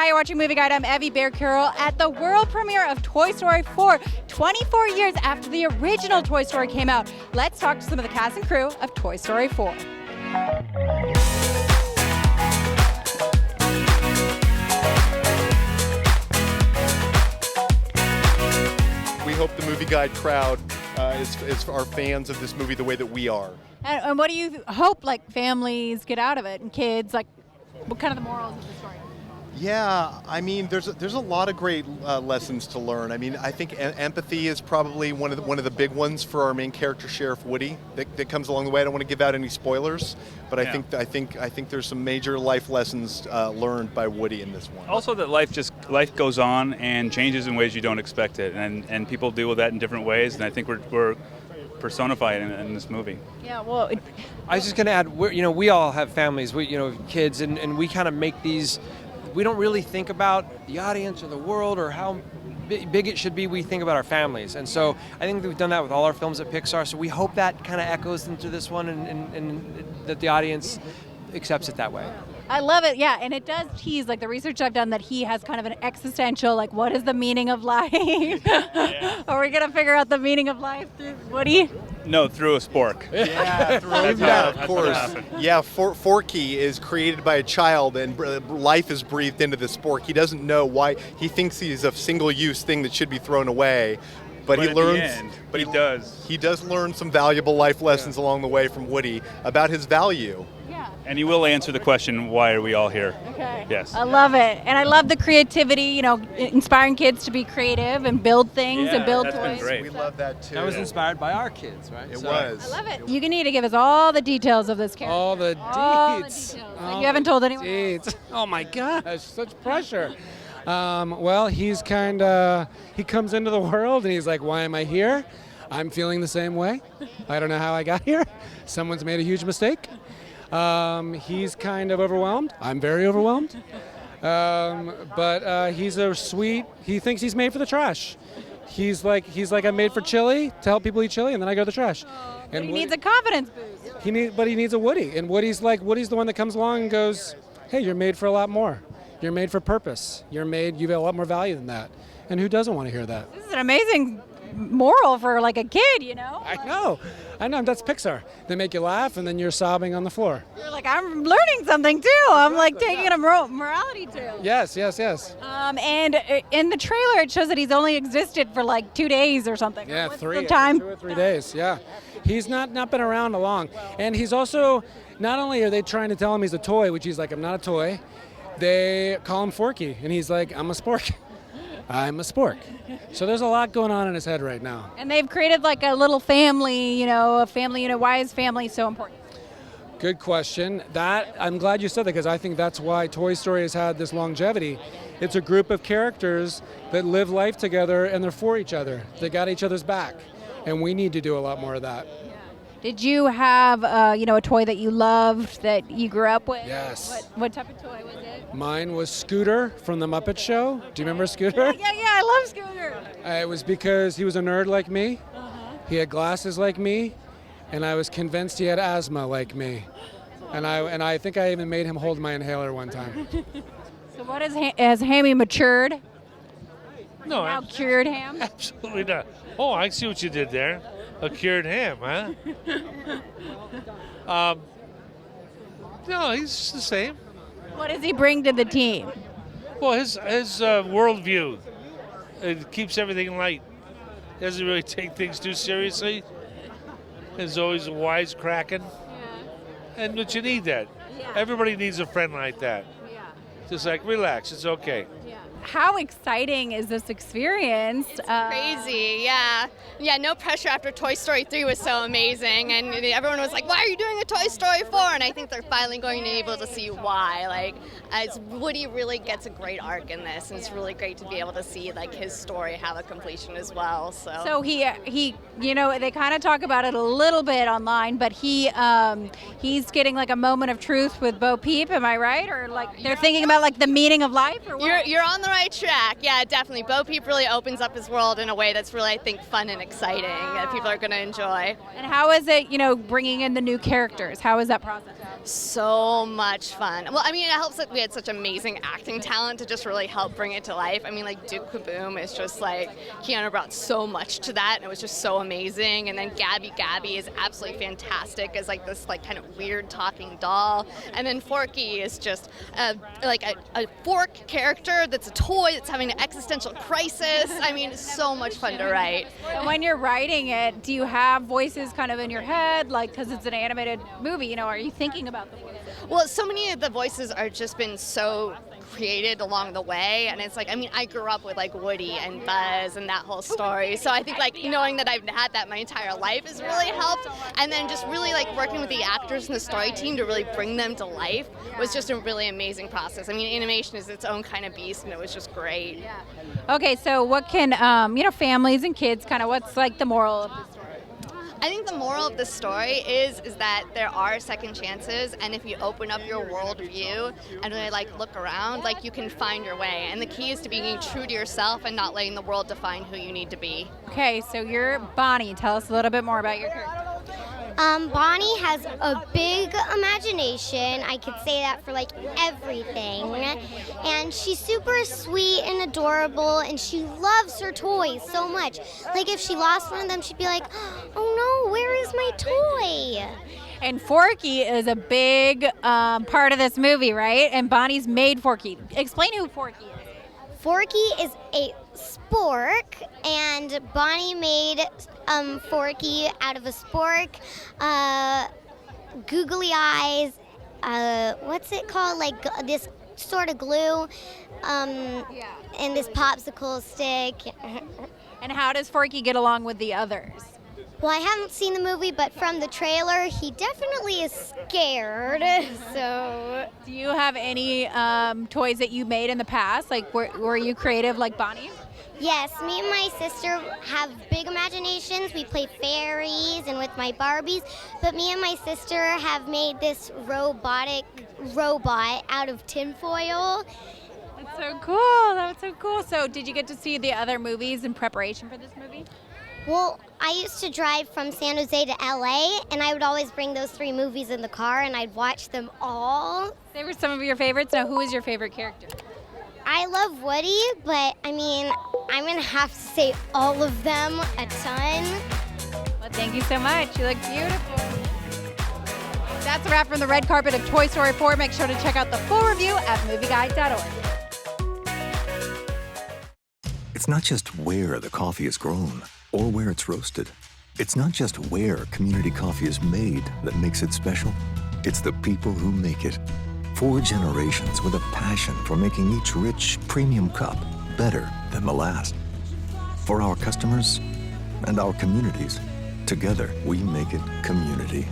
Hi, you're watching Movie Guide. I'm Evy Carroll at the world premiere of Toy Story 4, 24 years after the original Toy Story came out. Let's talk to some of the cast and crew of Toy Story 4. We hope the Movie Guide crowd is our fans of this movie the way that we are. And what do you hope like families get out of it and kids? Like, what kind of the morals of the story? Yeah, I mean, there's a lot of great lessons to learn. I mean, I think empathy is probably one of the big ones for our main character, Sheriff Woody, that comes along the way. I don't want to give out any spoilers, but I think there's some major life lessons learned by Woody in this one. Also, that life goes on and changes in ways you don't expect it, and people deal with that in different ways. And I think we're personifying in this movie. Yeah, well, I was just going to add, we all have families, kids, and we kind of make these. We don't really think about the audience or the world or how big it should be. We think about our families. And so I think that we've done that with all our films at Pixar. So we hope that kind of echoes into this one and that the audience accepts it that way. I love it, yeah, and it does tease, like the research I've done, that he has kind of an existential, like, what is the meaning of life? Yeah. Are we going to figure out the meaning of life through Woody? No, through a spork. Yeah, of course. Yeah, Forky is created by a child, and life is breathed into the spork. He doesn't know why. He thinks he's a single-use thing that should be thrown away. But he learns. But he does. He does learn some valuable life lessons along the way from Woody about his value. Yeah. And he will answer the question, why are we all here? Okay. Yes. I love it. And I love the creativity, inspiring kids to be creative and build things and build that's been toys. great. We love that too. That was inspired by our kids, right? It was. I love it. You need to give us all the details of this character. All the All the deets. details. Like you haven't told anyone else. Deets. Oh my gosh, such pressure. Well, he comes into the world and he's like, why am I here? I'm feeling the same way. I don't know how I got here. Someone's made a huge mistake. He's kind of overwhelmed. I'm very overwhelmed. But he's he thinks he's made for the trash. He's like I'm made for chili, to help people eat chili, and then I go to the trash. But he needs a confidence boost. But he needs a Woody. And Woody's the one that comes along and goes, hey, you're made for a lot more. You're made for purpose. You've got a lot more value than that. And who doesn't want to hear that? This is an amazing moral for like a kid, I know. That's Pixar. They make you laugh and then you're sobbing on the floor. You're like, I'm learning something too. I'm like taking a morality tale. Yes. And in the trailer, it shows that he's only existed for like 2 days or something. Yeah, What's 2 or 3 days. Yeah, he's not been around long, and he's also not only are they trying to tell him he's a toy, which he's like, I'm not a toy. They call him Forky, and he's like, I'm a spork. I'm a spork. So there's a lot going on in his head right now. And they've created like a little family, a family unit. Why is family so important? Good question. I'm glad you said that because I think that's why Toy Story has had this longevity. It's a group of characters that live life together and they're for each other. They got each other's back. And we need to do a lot more of that. Did you have, a toy that you loved that you grew up with? Yes. What type of toy was it? Mine was Scooter from The Muppet Show. Do you remember Scooter? Yeah, I love Scooter. It was because he was a nerd like me. He had glasses like me, and I was convinced he had asthma like me. And I think I even made him hold my inhaler one time. So what has Hammy matured? No, Now cured ham? absolutely not. Oh, I see what you did there. A cured ham, huh? No, he's the same. What does he bring to the team? Well, his worldview, it keeps everything light. Doesn't really take things too seriously. There's always a wisecracking. And but you need that. Yeah. Everybody needs a friend like that. Yeah. Just like, relax, it's okay. How exciting is this experience? It's crazy, yeah. Yeah, no pressure after Toy Story 3 was so amazing, and everyone was like, why are you doing a Toy Story 4? And I think they're finally going to be able to see why. Like, as Woody really gets a great arc in this, and it's really great to be able to see like his story have a completion as well. So he they kind of talk about it a little bit online, but he's getting like a moment of truth with Bo Peep, am I right? Or like they're thinking about about like the meaning of life, or what? You're on the right track. Yeah, definitely. Bo Peep really opens up his world in a way that's really, I think, fun and exciting that people are going to enjoy. And how is it, bringing in the new characters? How is that process? So much fun. Well, I mean, it helps that we had such amazing acting talent to just really help bring it to life. I mean, like Duke Kaboom is just like, Keanu brought so much to that, and it was just so amazing. And then Gabby is absolutely fantastic as like this like kind of weird talking doll. And then Forky is just like a fork character that's a toy that's having an existential crisis. I mean, it's so much fun to write. And when you're writing it, do you have voices kind of in your head, like because it's an animated movie? Are you thinking about the voices? Well, so many of the voices are just been so created along the way, and it's like, I mean, I grew up with like Woody and Buzz and that whole story, so I think like knowing that I've had that my entire life has really helped, and then just really like working with the actors and the story team to really bring them to life was just a really amazing process. I mean, animation is its own kind of beast, and it was just great. Okay, so what can families and kids kind of, what's like the moral of the story? I think the moral of the story is that there are second chances, and if you open up your worldview and really like look around, like you can find your way. And the key is to being true to yourself and not letting the world define who you need to be. Okay, so you're Bonnie. Tell us a little bit more about your character. Bonnie has a big imagination. I could say that for like everything. And she's super sweet and adorable, and she loves her toys so much. Like if she lost one of them, she'd be like, oh no, where is my toy? And Forky is a big part of this movie, right? And Bonnie's made Forky. Explain who Forky is. Forky is a spork, and Bonnie made Forky out of a spork, googly eyes, what's it called? Like this sort of glue, and this popsicle stick. And how does Forky get along with the others? Well, I haven't seen the movie, but from the trailer, he definitely is scared, so... Do you have any toys that you made in the past? Like, were you creative like Bonnie? Yes, me and my sister have big imaginations. We play fairies and with my Barbies, but me and my sister have made this robotic robot out of tinfoil. That's so cool. That's so cool. So did you get to see the other movies in preparation for this movie? Well, I used to drive from San Jose to LA, and I would always bring those 3 movies in the car, and I'd watch them all. They were some of your favorites. Now, who is your favorite character? I love Woody, but I mean, I'm going to have to say all of them a ton. Well, thank you so much. You look beautiful. That's a wrap from the red carpet of Toy Story 4. Make sure to check out the full review at movieguide.org. It's not just where the coffee is grown or where it's roasted. It's not just where community coffee is made that makes it special. It's the people who make it. 4 generations with a passion for making each rich, premium cup better than the last. For our customers and our communities, together we make it community.